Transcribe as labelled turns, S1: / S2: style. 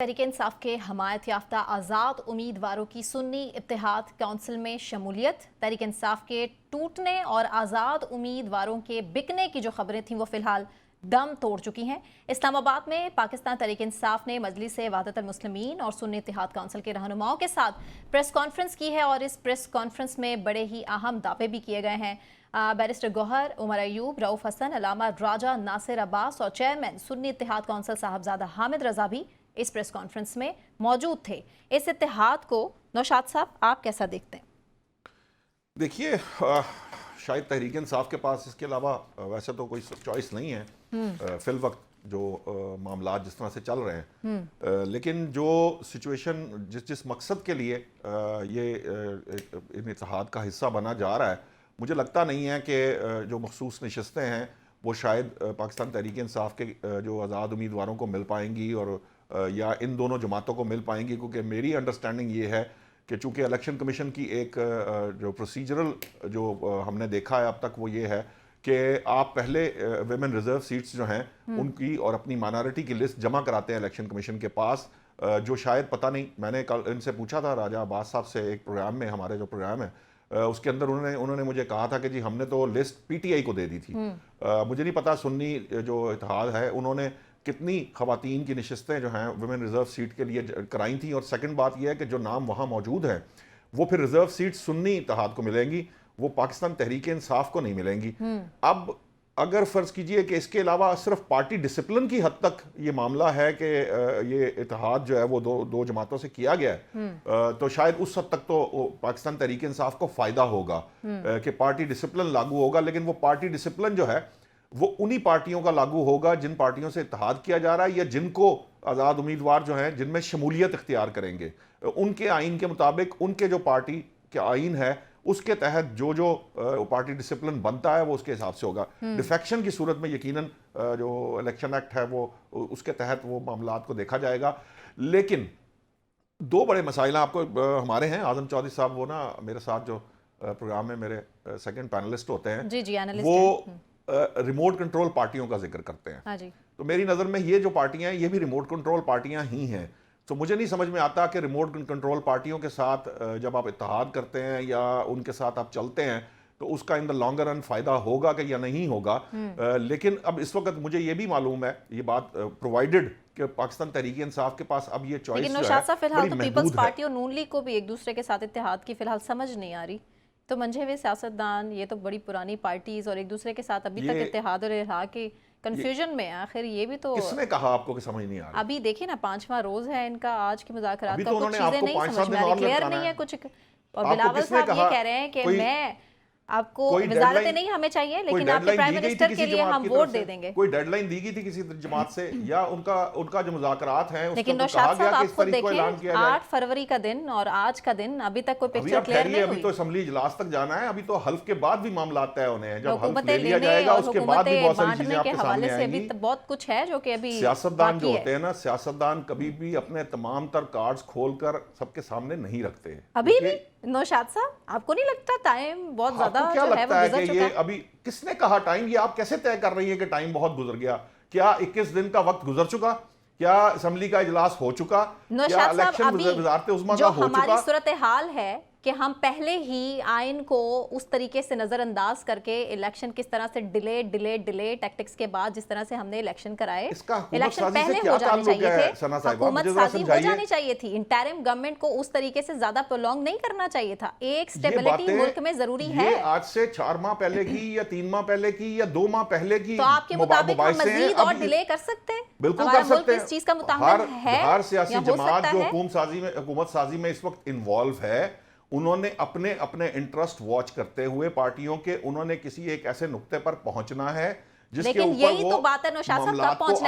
S1: तहरीक इंसाफ के हमायत याफ्ता आज़ाद उम्मीदवारों की सुन्नी इत्तेहाद काउंसिल में शमूलियत। तहरीक इंसाफ के टूटने और आज़ाद उम्मीदवारों के बिकने की जो खबरें थीं वो फिलहाल दम तोड़ चुकी हैं। इस्लामाबाद में पाकिस्तान तहरीक इंसाफ ने मजलिस वहदत मुस्लिमीन और सुन्नी इत्तेहाद काउंसिल के रहनुमाओं के साथ प्रेस कॉन्फ्रेंस की है और इस प्रेस कॉन्फ्रेंस में बड़े ही अहम दावे भी किए गए हैं। बैरिस्टर गौहर, उमर अयूब, रऊफ हसन, अलामा राजा, नासिर अब्बास और चेयरमैन सुन्नी इत्तेहाद काउंसिल साहबजादा हामिद रजा भी इस प्रेस कॉन्फ्रेंस में मौजूद थे। इस इत्तेहाद को नौशाद साहब आप कैसा देखते हैं?
S2: देखिए, शायद तहरीक इंसाफ के पास इसके अलावा वैसे तो कोई चॉइस नहीं है फिल वक्त जो मामला जिस तरह से चल रहे हैं, लेकिन जो सिचुएशन जिस मकसद के लिए ये इन इत्तेहाद का हिस्सा बना जा रहा है, मुझे लगता नहीं है कि जो मखसूस नशस्तें हैं वो शायद पाकिस्तान तहरीक इंसाफ के जो आज़ाद उम्मीदवारों को मिल पाएंगी और या इन दोनों जमातों को मिल पाएंगी, क्योंकि मेरी अंडरस्टैंडिंग ये है कि चूँकि इलेक्शन कमीशन की एक जो प्रोसीजरल जो हमने देखा है अब तक वो ये है कि आप पहले विमेन रिजर्व सीट्स जो हैं उनकी और अपनी माइनॉरिटी की लिस्ट जमा कराते हैं इलेक्शन कमीशन के पास, जो शायद पता नहीं, मैंने कल इनसे पूछा था राजा अब्बास साहब से एक प्रोग्राम में, हमारे जो प्रोग्राम है उसके अंदर उन्होंने मुझे कहा था कि जी हमने तो लिस्ट पीटीआई को दे दी थी। मुझे नहीं पता सुन्नी जो इत्तेहाद है उन्होंने कितनी खवातीन की नशस्तें जो हैं वुमेन रिजर्व सीट के लिए कराई थी, और सेकंड बात यह है कि जो नाम वहाँ मौजूद हैं वो फिर रिजर्व सीट सुन्नी इत्तेहाद को मिलेंगी, वो पाकिस्तान तहरीक इंसाफ को नहीं मिलेंगी। अब अगर फर्ज कीजिए कि इसके अलावा सिर्फ पार्टी डिसिप्लिन की हद तक ये मामला है कि ये इत्तेहाद जो है वो दो जमातों से किया गया है, तो शायद उस हद तक तो पाकिस्तान तहरीक इंसाफ को फायदा होगा कि पार्टी डिसिप्लिन लागू होगा, लेकिन वो पार्टी डिसिप्लिन जो है वो उन्हीं पार्टियों का लागू होगा जिन पार्टियों से इत्तेहाद किया जा रहा है या जिनको आज़ाद उम्मीदवार जो हैं जिनमें शमूलियत इख्तियार करेंगे, उनके आइन के मुताबिक, उनके जो पार्टी के आइन है उसके तहत जो पार्टी डिसिप्लिन बनता है वो उसके हिसाब से होगा। डिफेक्शन की सूरत में यकीनन जो इलेक्शन एक्ट है वो उसके तहत वो मामलात को देखा जाएगा। लेकिन दो बड़े मसाइल आपको हमारे हैं, आजम चौधरी साहब वो ना मेरे साथ जो प्रोग्राम में मेरे सेकंड पैनलिस्ट होते हैं,
S1: जी एनालिस्ट
S2: वो रिमोट कंट्रोल पार्टियों का जिक्र करते हैं।
S1: हाँ जी।
S2: तो मेरी नज़र में ये जो पार्टियां हैं ये भी रिमोट कंट्रोल पार्टियां ही हैं। तो मुझे नहीं समझ में आता कि रिमोट कंट्रोल पार्टियों के साथ जब आप इत्तेहाद करते हैं या उनके साथ आप चलते हैं तो उसका इन द लॉन्गर रन फायदा होगा कि या नहीं होगा। लेकिन अब इस वक्त मुझे ये भी मालूम है, ये बात प्रोवाइडेड कि पाकिस्तान तहरीक इंसाफ के पास अब ये चॉइस जो है
S1: फिलहाल तो पीपल्स पार्टी और नून लीग को भी एक दूसरे के साथ इत्तेहाद की फिलहाल समझ नहीं आ रही। तो मंझे हुए सियासतदान, ये तो बड़ी पुरानी पार्टीज और एक दूसरे के साथ अभी तक इत्तेहाद और इल्हा के कंफ्यूजन में, आखिर ये भी तो
S2: किसने कहा आपको कि समझ नहीं आ रहा?
S1: अभी देखिए ना 5वां रोज है इनका, आज के मुज़ाकरात का
S2: तो
S1: कुछ चीजें नहीं समझ में आ रही, क्लियर नहीं है कुछ। और बिलावल साहब ये कह रहे हैं कि मैं आपको वजारतें नहीं हमें चाहिए, लेकिन आपके प्राइम मिनिस्टर के लिए हम वोट दे देंगे।
S2: कोई डेडलाइन दी गई थी किसी जमात से या उनका जो मुज़ाकरात हैं,
S1: लेकिन नौशाद साहब आप खुद देखें 8 फरवरी का दिन और आज का दिन अभी तक कोई पिक्चर क्लियर नहीं हुई।
S2: अभी तो असेंबली इजलास तक जाना है, अभी तो हल्फ के बाद भी मामला तय होने हैं, जब हल्फ ले लिया जाएगा उसके बाद भी बहुत सारी चीजें आपके सामने आएंगी।
S1: बहुत कुछ है जो कि अभी
S2: सियासतदान जो होते हैं ना, सियासतदान कभी भी अपने तमाम तर कार्ड्स खोलकर सबके सामने नहीं रखते।
S1: अभी भी नौशाद साहब आपको नहीं लगता टाइम बहुत ज्यादा
S2: क्या लगता है कि ये अभी किसने कहा टाइम? ये आप कैसे तय कर रही है कि टाइम बहुत गुजर गया? क्या 21 दिन का वक्त गुजर चुका? क्या असेंबली का इजलास हो चुका? क्या इलेक्शन वज़ारत उज़्मा का हो चुका?
S1: हमारी सूरत हाल है कि हम पहले ही आइन को उस तरीके से नजरअंदाज करके इलेक्शन किस तरह से डिले टैक्टिक्स के बाद जिस तरह से हमने इलेक्शन कराए, इलेक्शन पहले हो जाने चाहिए थे, हुकूमत साजी हो जानी चाहिए थी, इंटरिम गवर्नमेंट को उस तरीके से ज्यादा प्रोलॉन्ग नहीं करना चाहिए था। एक स्टेबिलिटी मुल्क में जरूरी है।
S2: आज से 4 माह पहले की या 3 माह पहले की या 2 माह पहले की,
S1: तो आपके मुताबिक हम मजीद और डिले कर सकते हैं?
S2: बिल्कुल कर सकते हैं।
S1: इस चीज का मुताबिक है
S2: हर सियासी जमात जो हुकूमत साजी में इस वक्त इन्वॉल्व है, उन्होंने अपने इंटरेस्ट वॉच करते हुए पार्टियों के, उन्होंने किसी एक ऐसे नुक्ते पर पहुंचना है जिसके ऊपर
S1: लेकिन यही तो बात है नौशाद साहब, कब पहुंचना